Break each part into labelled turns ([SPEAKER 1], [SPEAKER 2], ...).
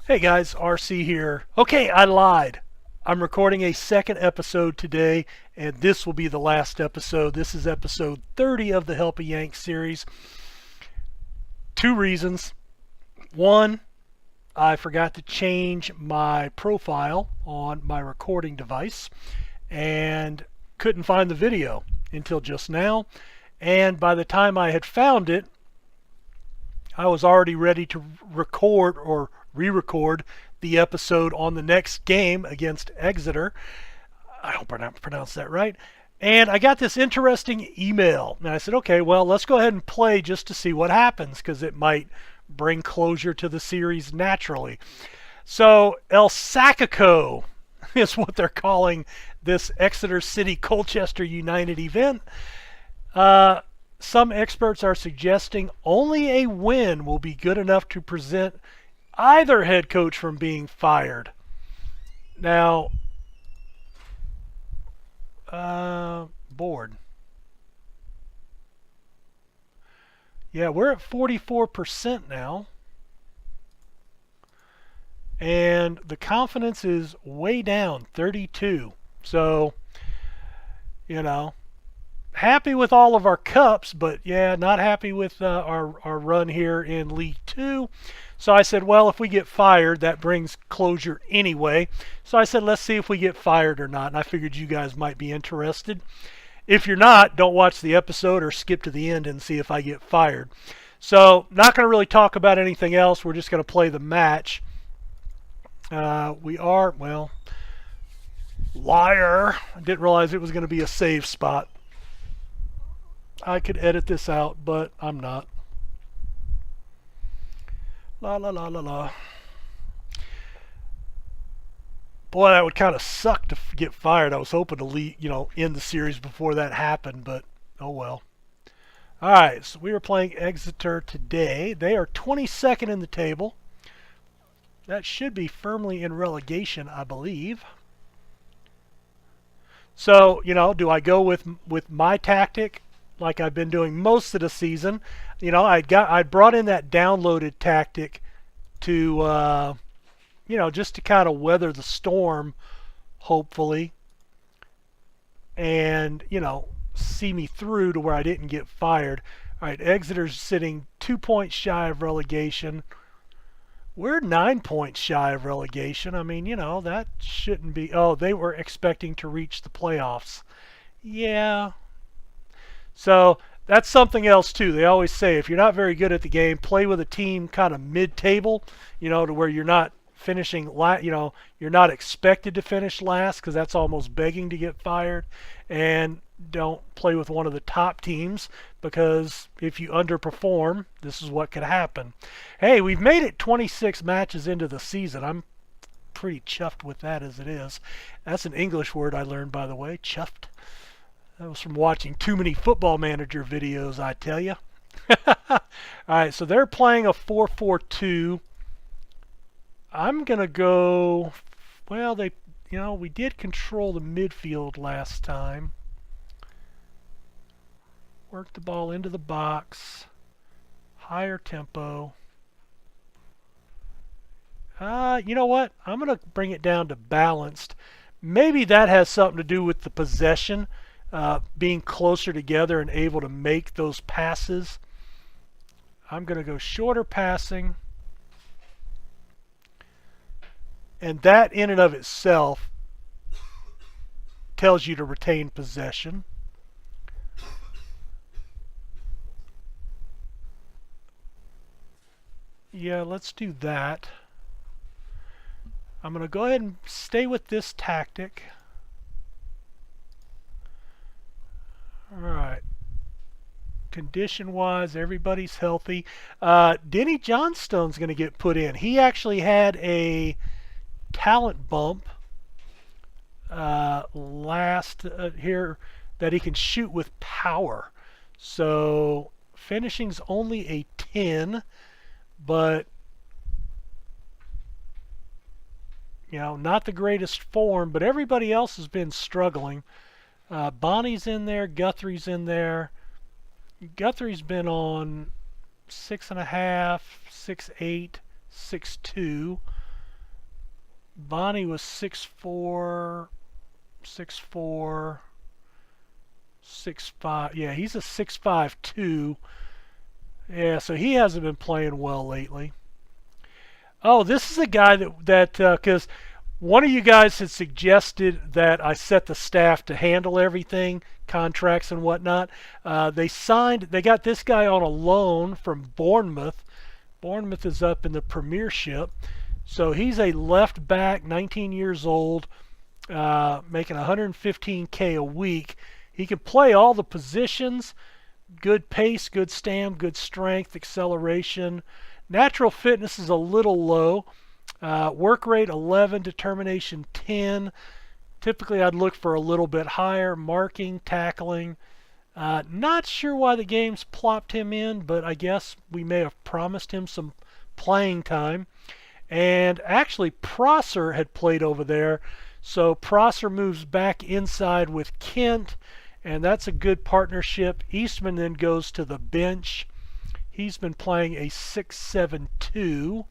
[SPEAKER 1] Hey guys, RC here. Okay, I lied. I'm recording a second episode today, and this will be the last episode. This is episode 30 of the Help a Yank series. Two reasons. One, I forgot to change my profile on my recording device and couldn't find the video until just now. And by the time I had found it, I was already ready to record or re-record the episode on the next game against Exeter. I hope I pronounced that right. And I got this interesting email. And I said, okay, well, let's go ahead and play just to see what happens, because it might bring closure to the series naturally. So Sackico is what they're calling this Exeter City Colchester United event. Some experts are suggesting only a win will be good enough to prevent either head coach from being fired. Now, board. Yeah, we're at 44% now. And the confidence is way down, 32. So, happy with all of our cups, but yeah, not happy with our run here in League Two. So I said, well, if we get fired, that brings closure anyway. So I said, let's see if we get fired or not. And I figured you guys might be interested. If you're not, don't watch the episode or skip to the end and see if I get fired. So not going to really talk about anything else. We're just going to play the match. Liar. I didn't realize it was going to be a save spot. I could edit this out, but I'm not. La la la la la. Boy, that would kind of suck to get fired. I was hoping to end the series before that happened, but oh well. All right, so we are playing Exeter today. They are 22nd in the table. That should be firmly in relegation, I believe. So, do I go with my tactic like I've been doing most of the season? I brought in that downloaded tactic to just to kind of weather the storm, hopefully, and see me through to where I didn't get fired. All right, Exeter's sitting 2 points shy of relegation. We're 9 points shy of relegation. I mean, that shouldn't be. Oh, they were expecting to reach the playoffs. Yeah. So that's something else too. They always say if you're not very good at the game, play with a team kind of mid-table, to where you're not finishing, you're not expected to finish last, because that's almost begging to get fired. And don't play with one of the top teams, because if you underperform, this is what could happen. Hey, we've made it 26 matches into the season. I'm pretty chuffed with that as it is. That's an English word I learned, by the way, chuffed. That was from watching too many Football Manager videos, I tell you. All right, so they're playing a 4-4-2. I'm going to go, well, we did control the midfield last time. Work the ball into the box. Higher tempo. You know what? I'm going to bring it down to balanced. Maybe that has something to do with the possession. Being closer together and able to make those passes. I'm going to go shorter passing. And that in and of itself tells you to retain possession. Yeah, let's do that. I'm going to go ahead and stay with this tactic. Alright. Condition-wise, everybody's healthy. Denny Johnstone's going to get put in. He actually had a talent bump last here that he can shoot with power. So finishing's only a 10, but not the greatest form, but everybody else has been struggling. Bonnie's in there, Guthrie's in there. Guthrie's been on 6.5, 6.8, 6.2. Bonnie was 6'4", 6'4", 6'5". Yeah, he's a 6'5" Yeah, so he hasn't been playing well lately. Oh, this is a guy that because one of you guys had suggested that I set the staff to handle everything, contracts and whatnot. They got this guy on a loan from Bournemouth. Bournemouth is up in the Premiership. So he's a left back, 19 years old, making 115K a week. He can play all the positions. Good pace, good stamina, good strength, acceleration. Natural fitness is a little low. Work rate 11, determination 10. Typically I'd look for a little bit higher. Marking, tackling. Not sure why the game's plopped him in, but I guess we may have promised him some playing time. And actually Prosser had played over there, so Prosser moves back inside with Kent, and that's a good partnership. Eastman then goes to the bench. He's been playing a 6'7"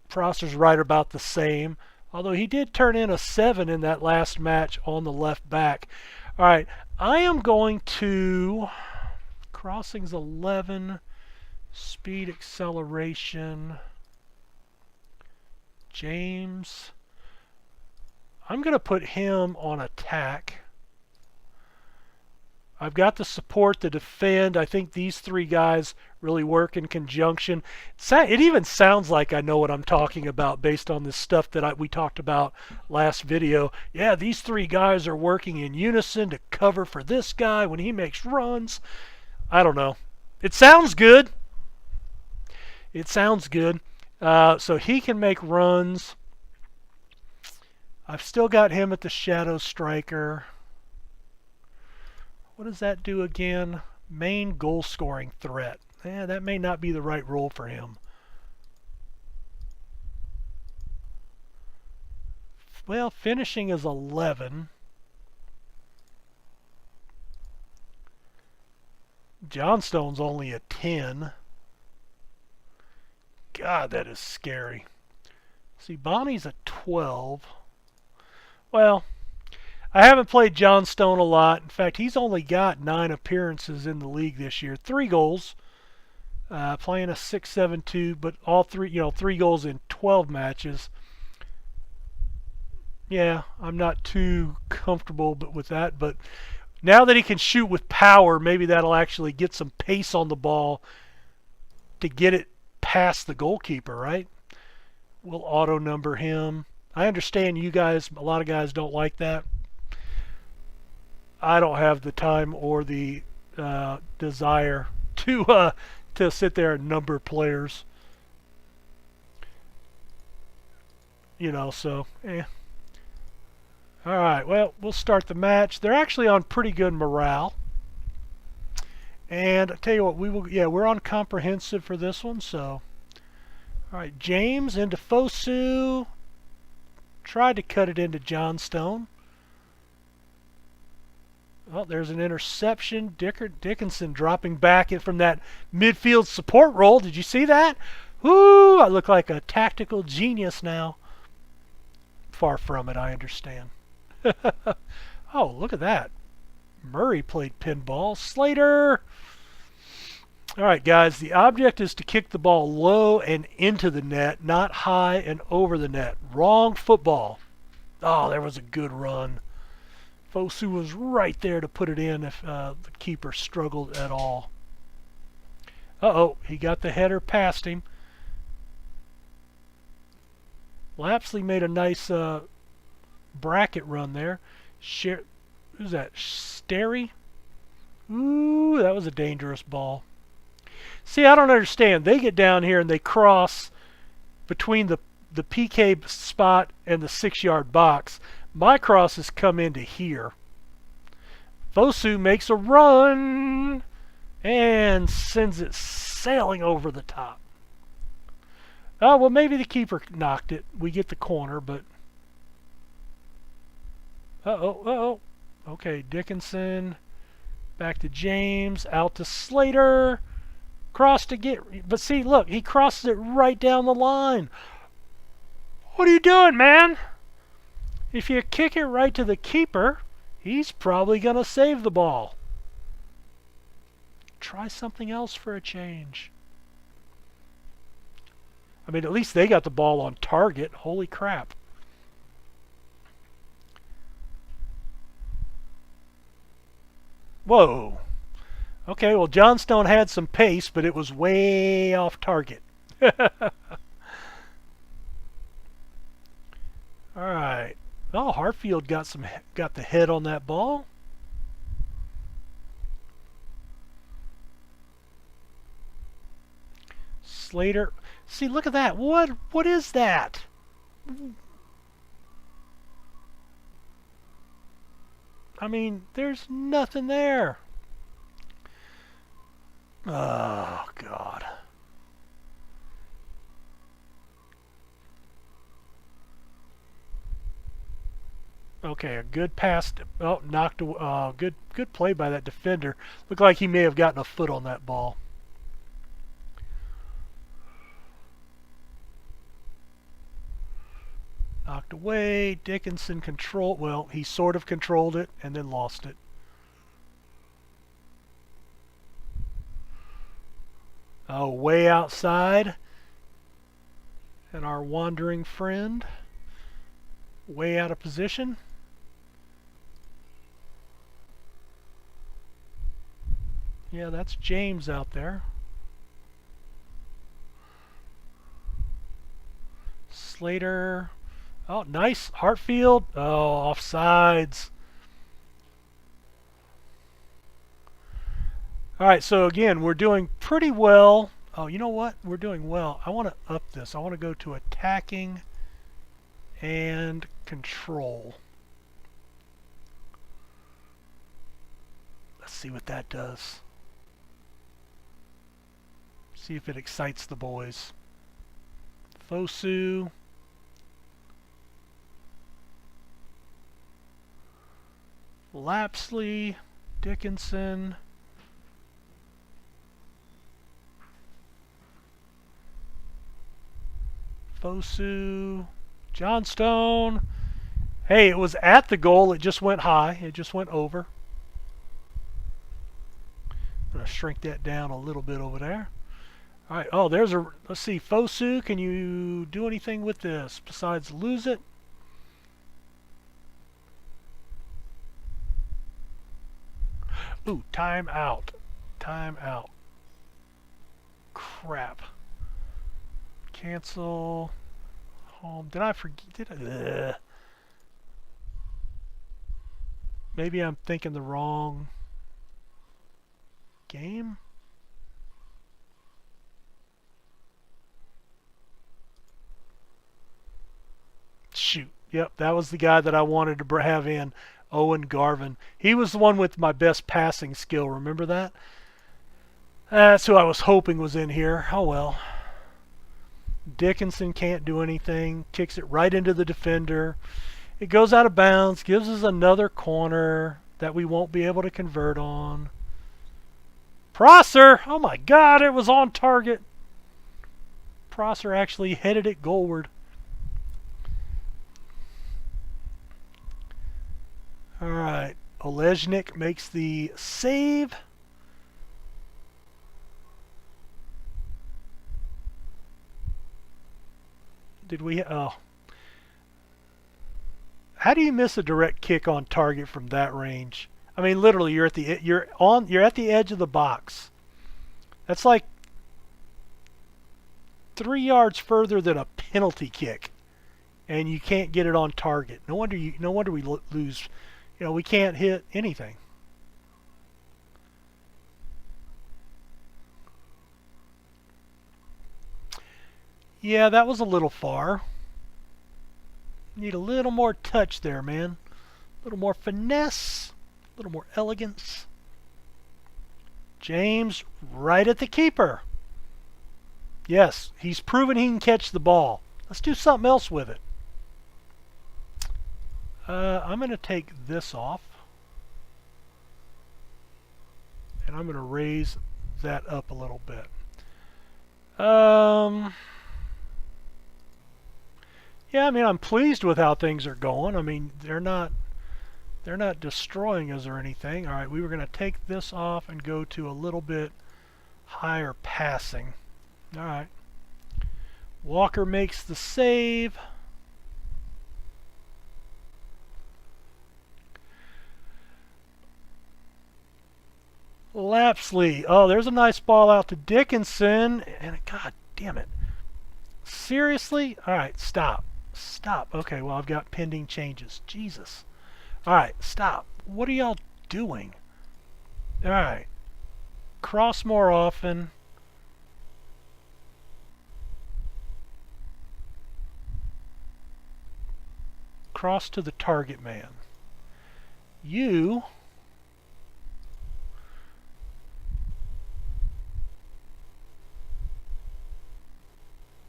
[SPEAKER 1] Prosser's right about the same, although he did turn in a 7 in that last match on the left back. All right, I am going to crossings 11, speed, acceleration, James. I'm going to put him on attack. I've got the support, the defend. I think these three guys really work in conjunction. It even sounds like I know what I'm talking about based on this stuff that we talked about last video. Yeah, these three guys are working in unison to cover for this guy when he makes runs. I don't know. It sounds good. It sounds good. So he can make runs. I've still got him at the shadow striker. What does that do again? Main goal scoring threat. That may not be the right role for him. Well, finishing is 11. Johnstone's only a 10. God, that is scary. See, Bonnie's a 12. Well, I haven't played Johnstone a lot. In fact, he's only got 9 appearances in the league this year. 3 goals. Playing a 6'7", but all 3 goals in 12 matches. Yeah, I'm not too comfortable with that, but now that he can shoot with power, maybe that'll actually get some pace on the ball to get it past the goalkeeper, right? We'll auto number him. I understand you guys, a lot of guys don't like that. I don't have the time or the desire to sit there and number players. So, All right, well, we'll start the match. They're actually on pretty good morale. And I tell you what, we're on comprehensive for this one, so. All right, James into Fosu. Tried to cut it into Johnstone. Oh, there's an interception. Dickinson dropping back in from that midfield support role. Did you see that? Whoo! I look like a tactical genius now. Far from it, I understand. Oh, look at that. Murray played pinball. Slater! All right, guys, the object is to kick the ball low and into the net, not high and over the net. Wrong football. Oh, there was a good run. Fosu was right there to put it in if the keeper struggled at all. Uh-oh, he got the header past him. Lapsley made a nice bracket run there. Who's that? Sterry? Ooh, that was a dangerous ball. See, I don't understand. They get down here and they cross between the PK spot and the 6-yard box. My crosses come into here. Fosu makes a run and sends it sailing over the top. Oh, well, maybe the keeper knocked it. We get the corner, but... Uh-oh. Okay, Dickinson. Back to James. Out to Slater. Cross to get... But see, look, he crosses it right down the line. What are you doing, man? If you kick it right to the keeper, he's probably going to save the ball. Try something else for a change. I mean, at least they got the ball on target. Holy crap. Whoa. Okay, well, Johnstone had some pace, but it was way off target. All right. Oh, Hartfield got the head on that ball. Slater. See, look at that. What is that? I mean, there's nothing there. Oh, God. Okay, a good pass. Oh, knocked. Good play by that defender. Looked like he may have gotten a foot on that ball. Knocked away. Dickinson controlled. Well, he sort of controlled it and then lost it. Oh, way outside. And our wandering friend. Way out of position. Yeah, that's James out there. Slater. Oh, nice. Hartfield. Oh, offsides. All right, so again, we're doing pretty well. Oh, you know what? We're doing well. I want to up this. I want to go to attacking and control. Let's see what that does. See if it excites the boys. Fosu. Lapsley. Dickinson. Fosu. Johnstone. Hey, it was at the goal. It just went high. It just went over. I'm going to shrink that down a little bit over there. All right. Oh, there's a... Let's see. Fosu, can you do anything with this besides lose it? Ooh, time out. Time out. Crap. Cancel. Home. Did I forget? Did I? Maybe I'm thinking the wrong game. Shoot. Yep, that was the guy that I wanted to have in. Owen Garvin. He was the one with my best passing skill. Remember that? That's who I was hoping was in here. Oh well. Dickinson can't do anything. Kicks it right into the defender. It goes out of bounds. Gives us another corner that we won't be able to convert on. Prosser! Oh my God, it was on target. Prosser actually headed it goalward. Alright, Olejnik makes the save. Did we... Oh. How do you miss a direct kick on target from that range? I mean, literally, you're at the edge of the box. That's like 3 yards further than a penalty kick, and you can't get it on target. No wonder we lose. You know, we can't hit anything. Yeah, that was a little far. Need a little more touch there, man. A little more finesse. A little more elegance. James right at the keeper. Yes, he's proven he can catch the ball. Let's do something else with it. I'm going to take this off. And I'm going to raise that up a little bit. Yeah, I mean, I'm pleased with how things are going. I mean, they're not destroying us or anything. All right, we were going to take this off and go to a little bit higher passing. All right. Walker makes the save. Lapsley. Oh, there's a nice ball out to Dickinson. And God damn it. Seriously? All right, stop. Stop. Okay, well, I've got pending changes. Jesus. All right, stop. What are y'all doing? All right. Cross more often. Cross to the target man. You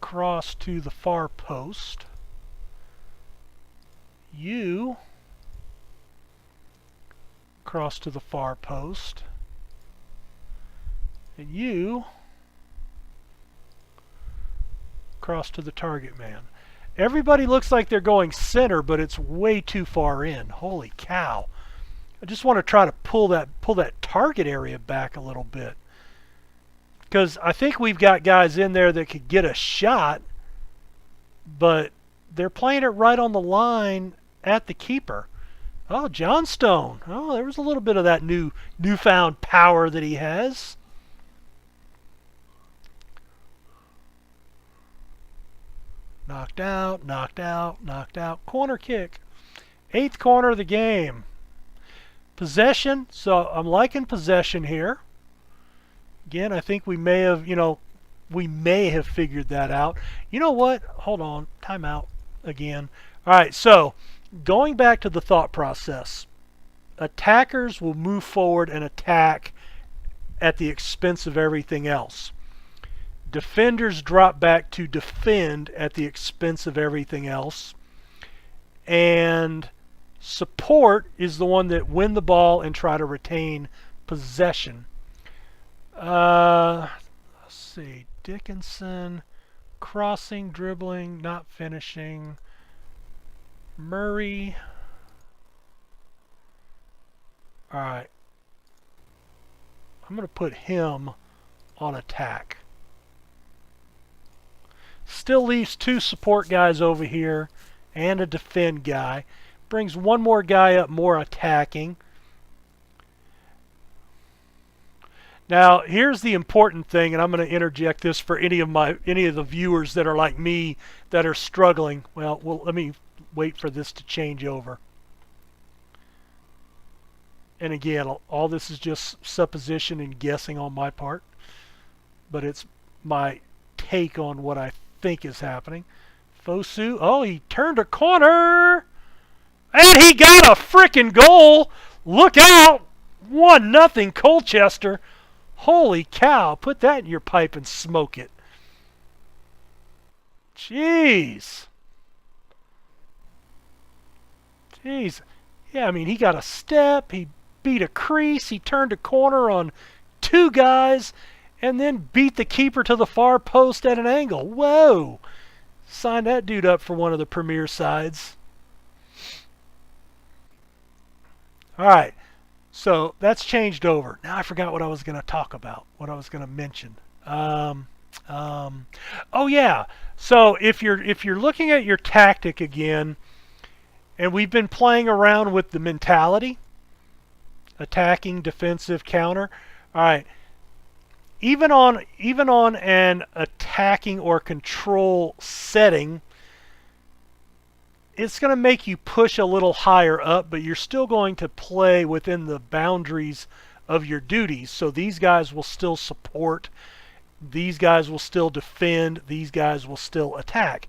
[SPEAKER 1] cross to the far post. You cross to the far post. And you cross to the target man. Everybody looks like they're going center, but it's way too far in. Holy cow. I just want to try to pull that target area back a little bit. Because I think we've got guys in there that could get a shot, but they're playing it right on the line at the keeper. Oh, Johnstone. Oh, there was a little bit of that newfound power that he has. Knocked out, knocked out, knocked out. Corner kick. 8th corner of the game. Possession. So I'm liking possession here. Again, I think we may have, we may have figured that out. You know what? Hold on. Timeout again. All right, so going back to the thought process. Attackers will move forward and attack at the expense of everything else. Defenders drop back to defend at the expense of everything else. And support is the one that win the ball and try to retain possession. Let's see. Dickinson, crossing, dribbling, not finishing. Murray. All right. I'm going to put him on attack. Still leaves 2 support guys over here and a defend guy. Brings one more guy up, more attacking. Now, here's the important thing, and I'm going to interject this for any of the viewers that are like me that are struggling. Well, let me wait for this to change over. And again, all this is just supposition and guessing on my part, but it's my take on what I think is happening. Fosu, oh, he turned a corner, and he got a frickin' goal. Look out! 1-0 Colchester. Holy cow, put that in your pipe and smoke it. Jeez. Jeez. Yeah, I mean, he got a step, he beat a crease, he turned a corner on 2 guys, and then beat the keeper to the far post at an angle. Whoa. Sign that dude up for one of the premier sides. All right. So that's changed over. Now I forgot what I was going to talk about, what I was going to mention. Oh yeah. So if you're looking at your tactic again, and we've been playing around with the mentality, attacking, defensive, counter. All right. Even on an attacking or control setting, it's going to make you push a little higher up, but you're still going to play within the boundaries of your duties. So these guys will still support, these guys will still defend, these guys will still attack.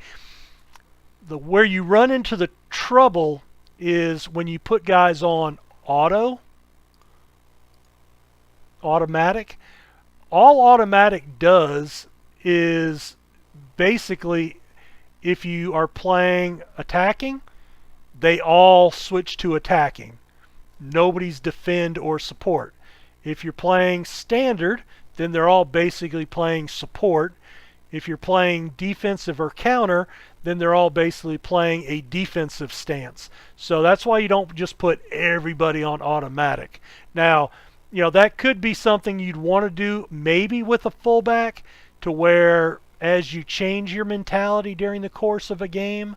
[SPEAKER 1] Where you run into the trouble is when you put guys on automatic. All automatic does is basically, if you are playing attacking, they all switch to attacking. Nobody's defend or support. If you're playing standard, then they're all basically playing support. If you're playing defensive or counter, then they're all basically playing a defensive stance. So that's why you don't just put everybody on automatic. Now, that could be something you'd want to do maybe with a fullback, to where as you change your mentality during the course of a game,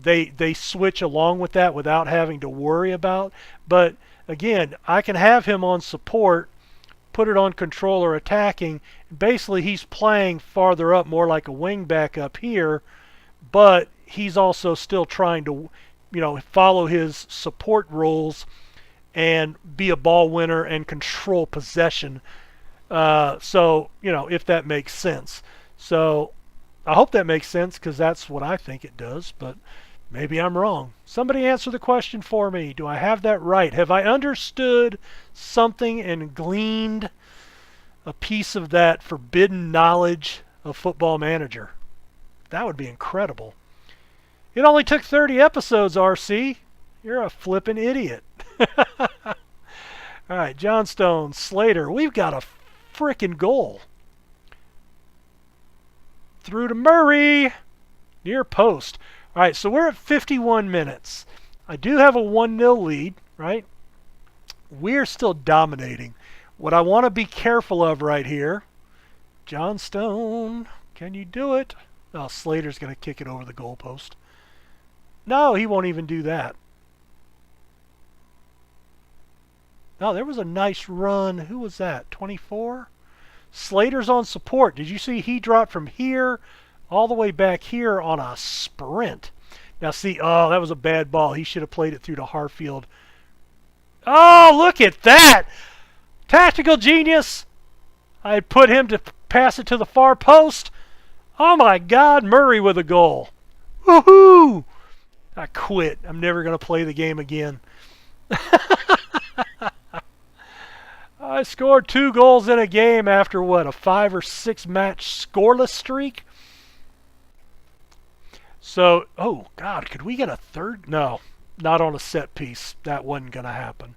[SPEAKER 1] they switch along with that without having to worry about. But again, I can have him on support, put it on control or attacking. Basically, he's playing farther up, more like a wing back up here, but he's also still trying to, follow his support rules and be a ball winner and control possession. So, if that makes sense. So, I hope that makes sense, because that's what I think it does, but maybe I'm wrong. Somebody answer the question for me. Do I have that right? Have I understood something and gleaned a piece of that forbidden knowledge of Football Manager? That would be incredible. It only took 30 episodes, RC. You're a flippin' idiot. All right, Johnstone, Slater. We've got a frickin' goal. Through to Murray. Near post. All right, so we're at 51 minutes. I do have a 1-0 lead, right? We're still dominating. What I want to be careful of right here, Johnstone, can you do it? Oh, Slater's going to kick it over the goalpost. No, he won't even do that. Oh, there was a nice run. Who was that? 24? Slater's on support. Did you see he dropped from here all the way back here on a sprint? Now see, oh, that was a bad ball. He should have played it through to Harfield. Oh, look at that! Tactical genius! I had put him to pass it to the far post. Oh my God, Murray with a goal. Woohoo! I quit. I'm never going to play the game again. I scored 2 goals in a game after what, a 5 or 6 match scoreless streak? So, oh God, could we get a third? No, not on a set piece. That wasn't going to happen.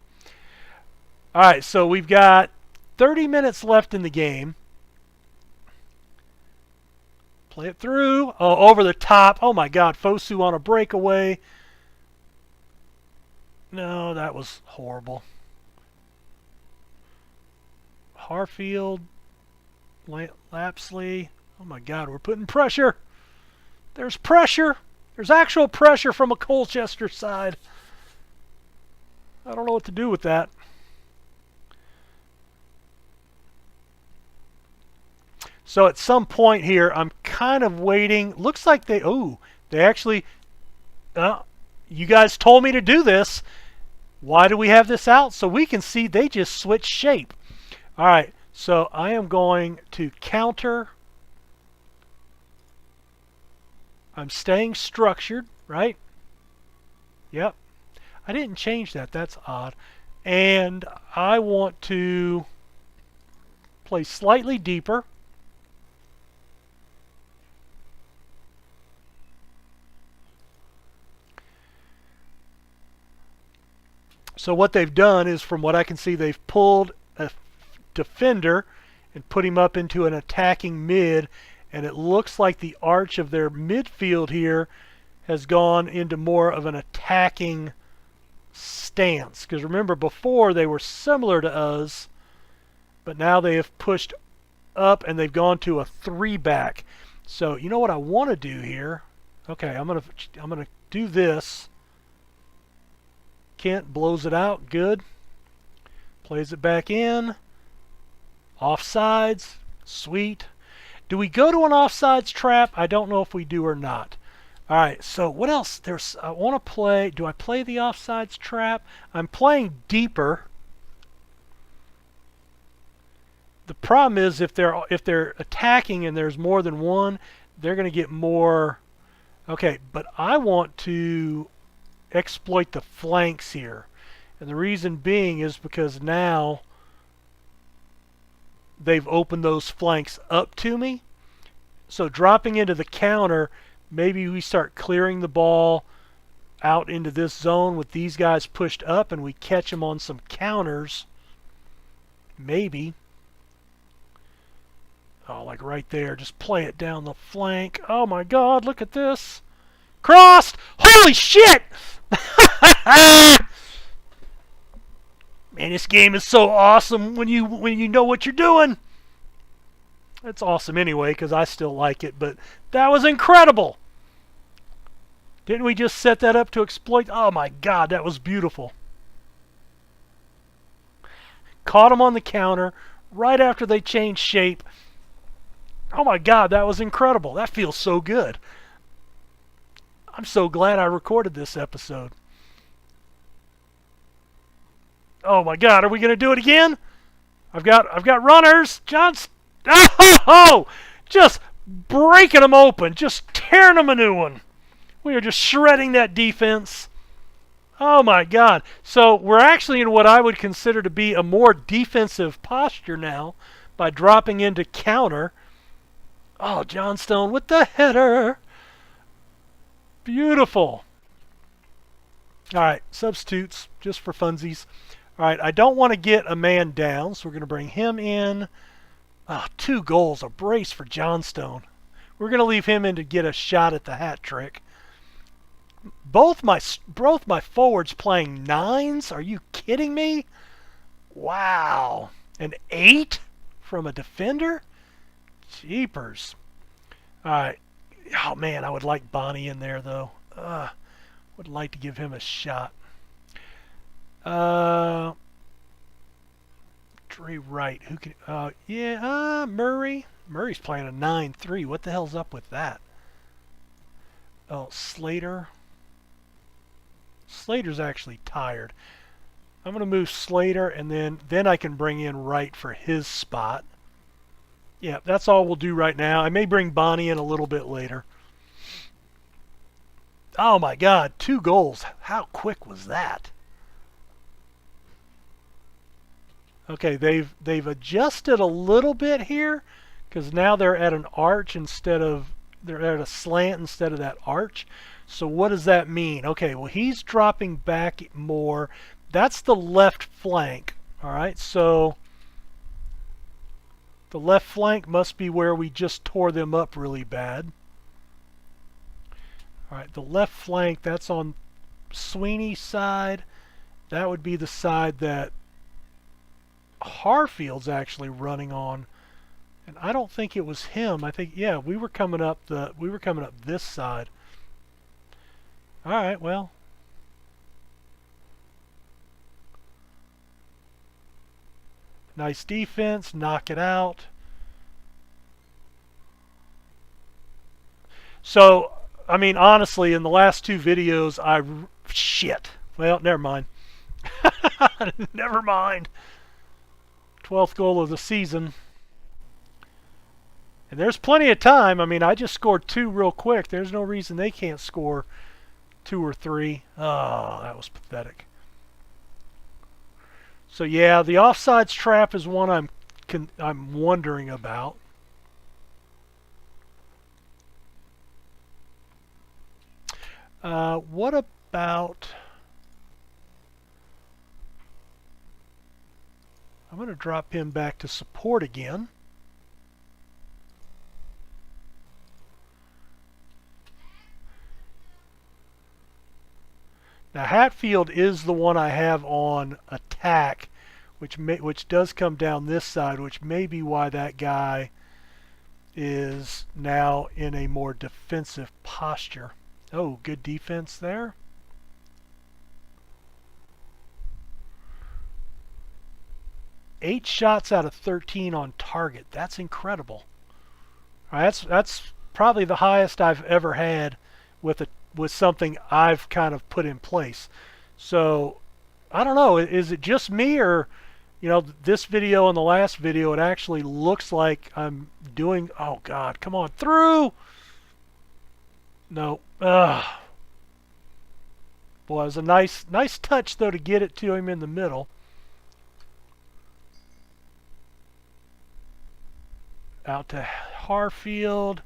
[SPEAKER 1] All right, so we've got 30 minutes left in the game. Play it through. Oh, over the top. Oh my God, Fosu on a breakaway. No, that was horrible. Harfield, Lapsley. Oh my God, we're putting pressure. There's pressure. There's actual pressure from a Colchester side. I don't know what to do with that. So at some point here, I'm kind of waiting. Looks like they actually, you guys told me to do this. Why do we have this out? So we can see they just switched shape. All right, so I am going to counter. I'm staying structured, right? Yep. I didn't change that. That's odd. And I want to play slightly deeper. So what they've done is, from what I can see, they've pulled a defender and put him up into an attacking mid, and it looks like the arch of their midfield here has gone into more of an attacking stance. Because remember, before they were similar to us, but now they have pushed up and they've gone to a 3-back. So you know what I want to do here? Okay, I'm gonna do this. Kent blows it out. Good. Plays it back in. Offsides. Sweet. Do we go to an offsides trap? I don't know if we do or not. All right, so what else? I want to play. Do I play the offsides trap? I'm playing deeper. The problem is, if they're attacking and there's more than one, they're going to get more. Okay, but I want to exploit the flanks here. And the reason being is because now they've opened those flanks up to me. So dropping into the counter, maybe we start clearing the ball out into this zone with these guys pushed up and we catch them on some counters. Maybe. Oh, like right there. Just play it down the flank. Oh my God, look at this. Crossed! Holy shit! Man, this game is so awesome when you know what you're doing. It's awesome anyway, because I still like it, but that was incredible. Didn't we just set that up to exploit? Oh my God, that was beautiful. Caught him on the counter right after they changed shape. Oh my God, that was incredible. That feels so good. I'm so glad I recorded this episode. Oh my God, are we gonna do it again? I've got runners. Oh, just breaking them open, just tearing them a new one. We are just shredding that defense. Oh my God. So we're actually in what I would consider to be a more defensive posture now by dropping into counter. Oh, Johnstone with the header. Beautiful. All right, substitutes just for funsies. All right, I don't want to get a man down, so we're going to bring him in. 2 goals, a brace for Johnstone. We're going to leave him in to get a shot at the hat trick. Both my forwards playing 9s? Are you kidding me? Wow. An 8 from a defender? Jeepers. All right. Oh, man, I would like Bonnie in there, though. Would like to give him a shot. Dre Wright. Who can... Murray. Murray's playing a 9-3. What the hell's up with that? Oh, Slater. Slater's actually tired. I'm going to move Slater, and then I can bring in Wright for his spot. Yeah, that's all we'll do right now. I may bring Bonnie in a little bit later. Oh my God, 2 goals. How quick was that? Okay, they've adjusted a little bit here because now they're at an arch they're at a slant instead of that arch. So what does that mean? Okay, well, he's dropping back more. That's the left flank. All right, so the left flank must be where we just tore them up really bad. All right, the left flank, that's on Sweeney's side. That would be the side that Harfield's actually running on. And I don't think it was him. I think, yeah, we were coming up this side. All right, well. Nice defense, knock it out. So, I mean, honestly, in the last 2 videos, shit. Well, never mind. Never mind. 12th goal of the season. And there's plenty of time. I mean, I just scored 2 real quick. There's no reason they can't score 2 or 3. Oh, that was pathetic. So yeah, the offsides trap is one I'm wondering about. What about... I'm going to drop him back to support again. Now Hatfield is the one I have on attack, which does come down this side, which may be why that guy is now in a more defensive posture. Oh, good defense there. Eight shots out of 13 on target. That's incredible. All right, that's probably the highest I've ever had with something I've kind of put in place. So I don't know, is it just me, or this video and the last video, it actually looks like I'm doing... Oh God, come on through. No. Boy, it was a nice touch though to get it to him in the middle. Out to Harfield.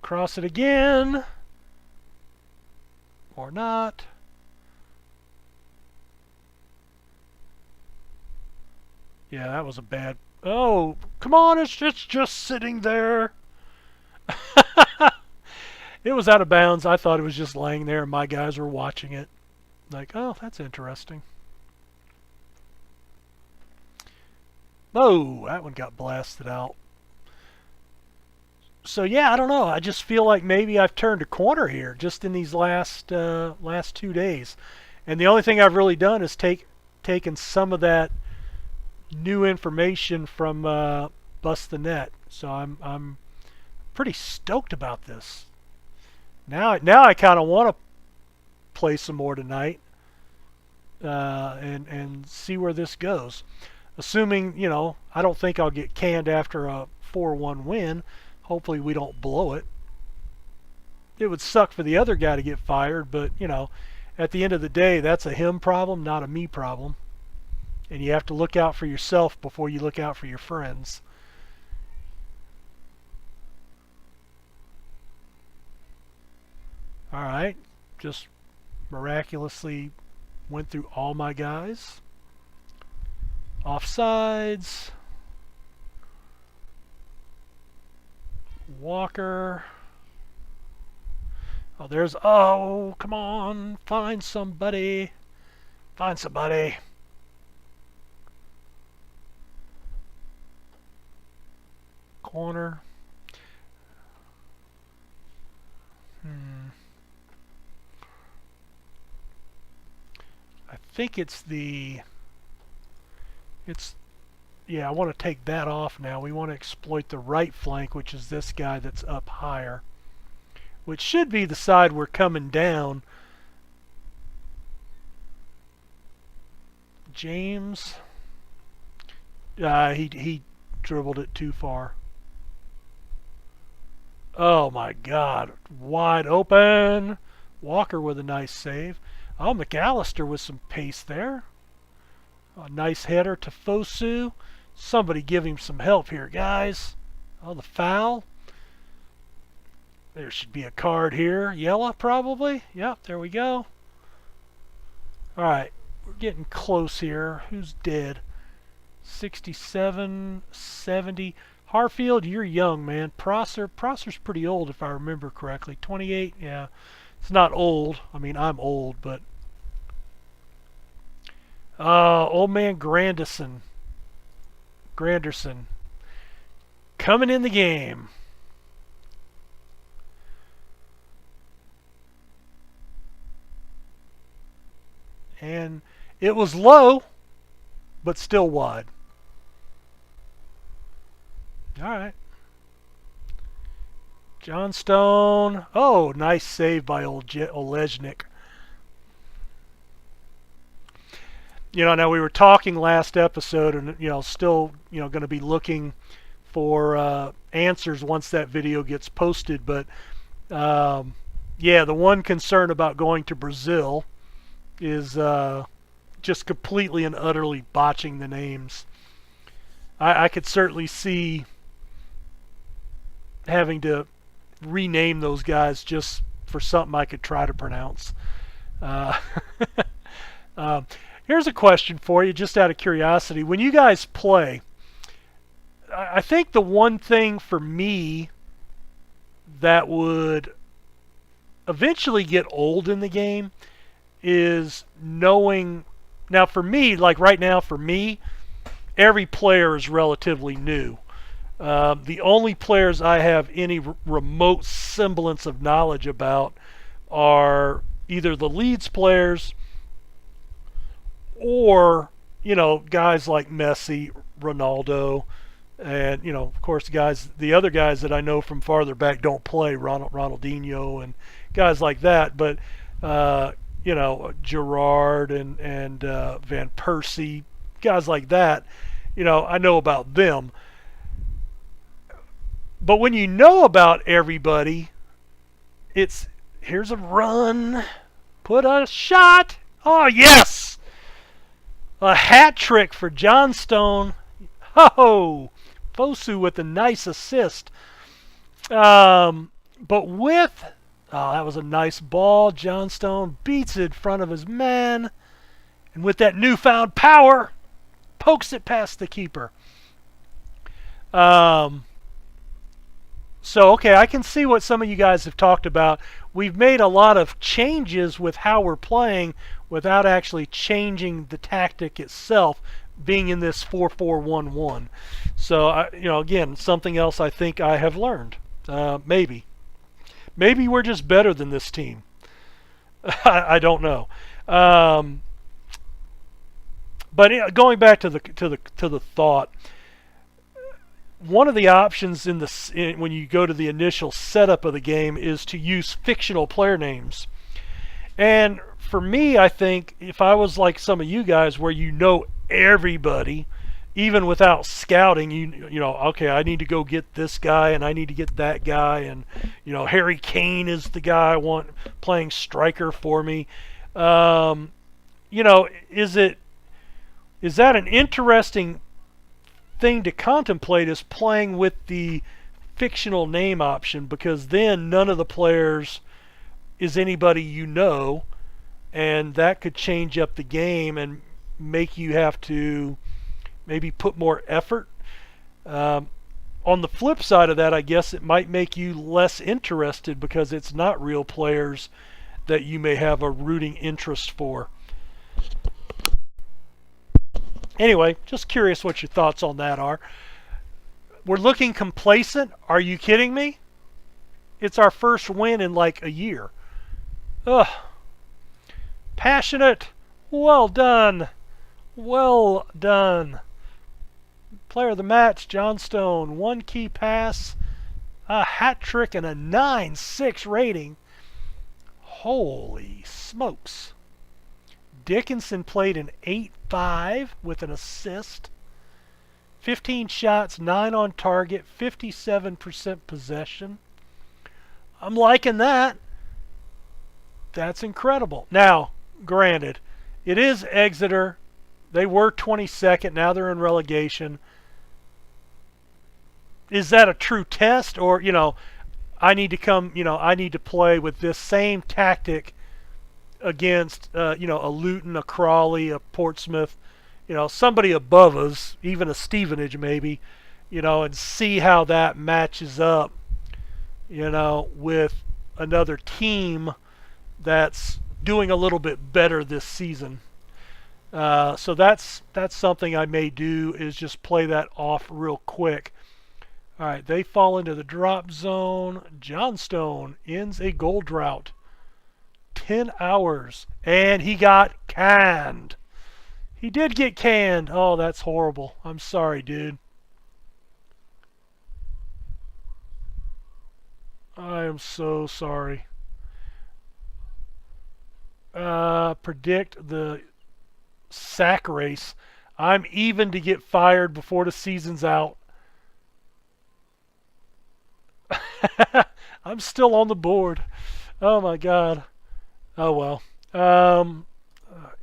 [SPEAKER 1] Cross it again. Or not. Yeah, that was a bad. Oh, come on! It's just sitting there. It was out of bounds. I thought it was just laying there, and my guys were watching it. Like, oh, that's interesting. Oh, that one got blasted out. So yeah, I don't know. I just feel like maybe I've turned a corner here just in these last 2 days, and the only thing I've really done is taken some of that new information from Bust the Net. So I'm pretty stoked about this. Now I kind of want to play some more tonight and see where this goes. Assuming, I don't think I'll get canned after a 4-1 win. Hopefully we don't blow it. It would suck for the other guy to get fired, but, at the end of the day, that's a him problem, not a me problem. And you have to look out for yourself before you look out for your friends. Alright, just miraculously went through all my guys. Offsides. Walker. Oh, come on. Find somebody. Find somebody. Corner. I think yeah, I want to take that off now. We want to exploit the right flank, which is this guy that's up higher, which should be the side we're coming down. James, he dribbled it too far. Oh my God, wide open. Walker with a nice save. Oh, McAllister with some pace there. A nice header to Fosu. Somebody give him some help here, guys. Oh, the foul. There should be a card here. Yellow, probably. Yep, there we go. All right, we're getting close here. Who's dead? 67, 70. Harfield, you're young, man. Prosser's pretty old, if I remember correctly. 28, yeah. It's not old. I mean, I'm old, but... old man Granderson coming in the game. And it was low, but still wide. All right. John Stone. Oh, nice save by old Olejnik. Now we were talking last episode, and still, going to be looking for answers once that video gets posted. But yeah, the one concern about going to Brazil is just completely and utterly botching the names. I could certainly see having to rename those guys just for something I could try to pronounce. Here's a question for you, just out of curiosity. When you guys play, I think the one thing for me that would eventually get old in the game is knowing... Now, for me, like right now, for me, every player is relatively new. The only players I have any remote semblance of knowledge about are either the Leeds players or, guys like Messi, Ronaldo, and, of course, the other guys that I know from farther back don't play, Ronaldinho and guys like that. But, Gerrard and Van Persie, guys like that, I know about them. But when you know about everybody, it's, here's a run, put a shot. Oh, yes! A hat trick for John Stone. Ho! Fosu with a nice assist. But with... Oh, that was a nice ball. John Stone beats it in front of his man. And with that newfound power, pokes it past the keeper. So, okay, I can see what some of you guys have talked about. We've made a lot of changes with how we're playing without actually changing the tactic itself, being in this 4-4-1-1. So, again, something else I think I have learned. Maybe we're just better than this team. I don't know. But going back to the thought, one of the options when you go to the initial setup of the game is to use fictional player names. And for me, I think if I was like some of you guys where you know everybody, even without scouting, okay, I need to go get this guy and I need to get that guy, and Harry Kane is the guy I want playing striker for me. Is that an interesting thing to contemplate, is playing with the fictional name option, because then none of the players is anybody you know, and that could change up the game and make you have to maybe put more effort. On the flip side of that, I guess it might make you less interested because it's not real players that you may have a rooting interest for. Anyway, just curious what your thoughts on that are. We're looking complacent. Are you kidding me? It's our first win in like a year. Ugh. Passionate. Well done. Well done. Player of the match, Johnstone. 1 key pass, a hat trick, and a 9.6 rating. Holy smokes. Dickinson played an 8-5 with an assist. 15 shots, 9 on target, 57% possession. I'm liking that. That's incredible. Now, granted, it is Exeter. They were 22nd. Now they're in relegation. Is that a true test? Or, I need to play with this same tactic against, a Luton, a Crawley, a Portsmouth, somebody above us, even a Stevenage maybe, and see how that matches up, with another team that's doing a little bit better this season. So that's something I may do, is just play that off real quick. All right, they fall into the drop zone. Johnstone ends a goal drought. 10 hours. And he got canned. He did get canned. Oh, that's horrible. I'm sorry, dude. I am so sorry. Predict the sack race. I'm even to get fired before the season's out. I'm still on the board. Oh my God. Oh well.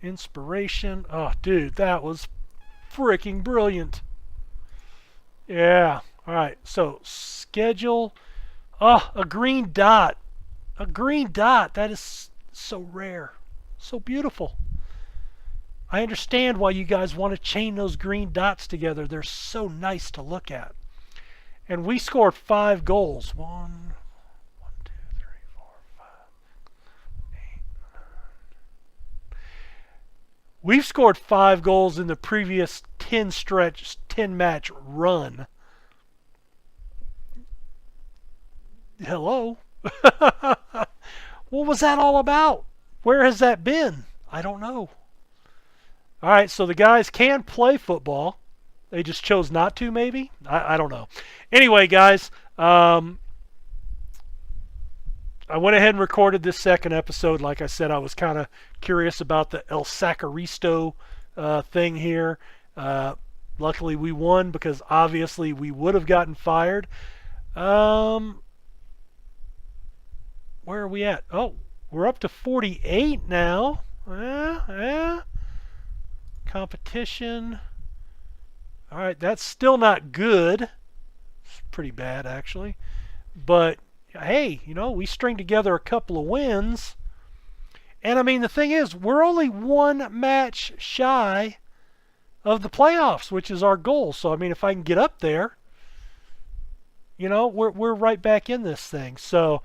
[SPEAKER 1] Inspiration. Oh, dude, that was freaking brilliant. Yeah. All right. So schedule. Oh, a green dot. A green dot. That is so rare. So beautiful. I understand why you guys want to chain those green dots together. They're so nice to look at. And we scored 5 goals. 1, 2, 3, 4, 5, 8, 9. We've scored 5 goals in the previous 10 match run. Hello? What was that all about? Where has that been? I don't know. All right, so the guys can play football. They just chose not to, maybe? I don't know. Anyway, guys, I went ahead and recorded this second episode. Like I said, I was kind of curious about the El Sacaristo thing here. Luckily, we won because obviously we would have gotten fired. Where are we at? Oh, we're up to 48 now. Competition. All right, that's still not good. It's pretty bad, actually. But, hey, we string together a couple of wins. And, I mean, the thing is, we're only 1 match shy of the playoffs, which is our goal. So I mean, if I can get up there, we're right back in this thing. So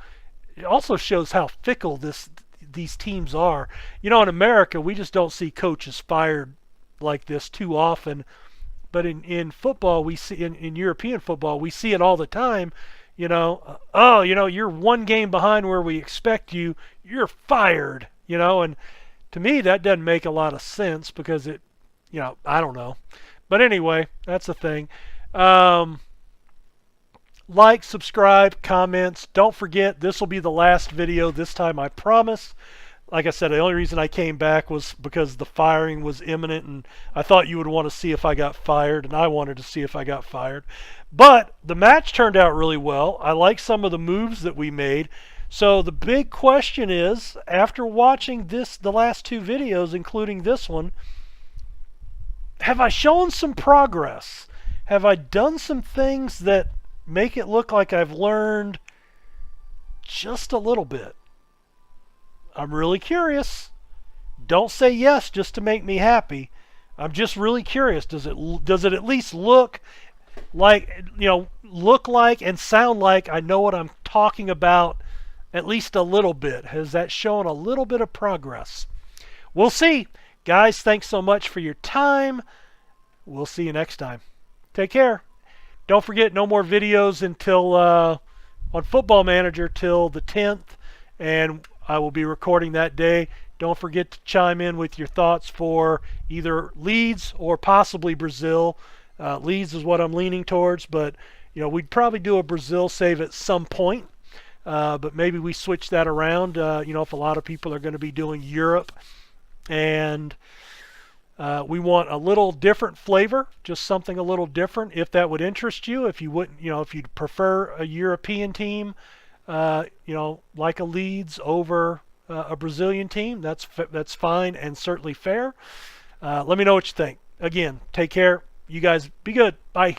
[SPEAKER 1] it also shows how fickle these teams are. In America, we just don't see coaches fired like this too often. But in football, we see in European football, we see it all the time. You're one game behind where we expect you. You're fired. And to me, that doesn't make a lot of sense because I don't know. But anyway, that's the thing. Like, subscribe, comments. Don't forget, this will be the last video this time, I promise. Like I said, the only reason I came back was because the firing was imminent, and I thought you would want to see if I got fired, and I wanted to see if I got fired. But the match turned out really well. I like some of the moves that we made. So the big question is, after watching the last two videos, including this one, have I shown some progress? Have I done some things that make it look like I've learned just a little bit? I'm really curious. Don't say yes just to make me happy. I'm just really curious. Does it at least look like and sound like I know what I'm talking about at least a little bit? Has that shown a little bit of progress? We'll see. Guys, thanks so much for your time. We'll see you next time. Take care. Don't forget, no more videos until on Football Manager till the 10th, and I will be recording that day. Don't forget to chime in with your thoughts for either Leeds or possibly Brazil. Leeds is what I'm leaning towards, but we'd probably do a Brazil save at some point. But maybe we switch that around. If a lot of people are going to be doing Europe, and we want a little different flavor, just something a little different. If that would interest you, if you wouldn't, if you'd prefer a European team, like a Leeds over a Brazilian team, that's fine and certainly fair. Let me know what you think. Again, take care. You guys be good. Bye.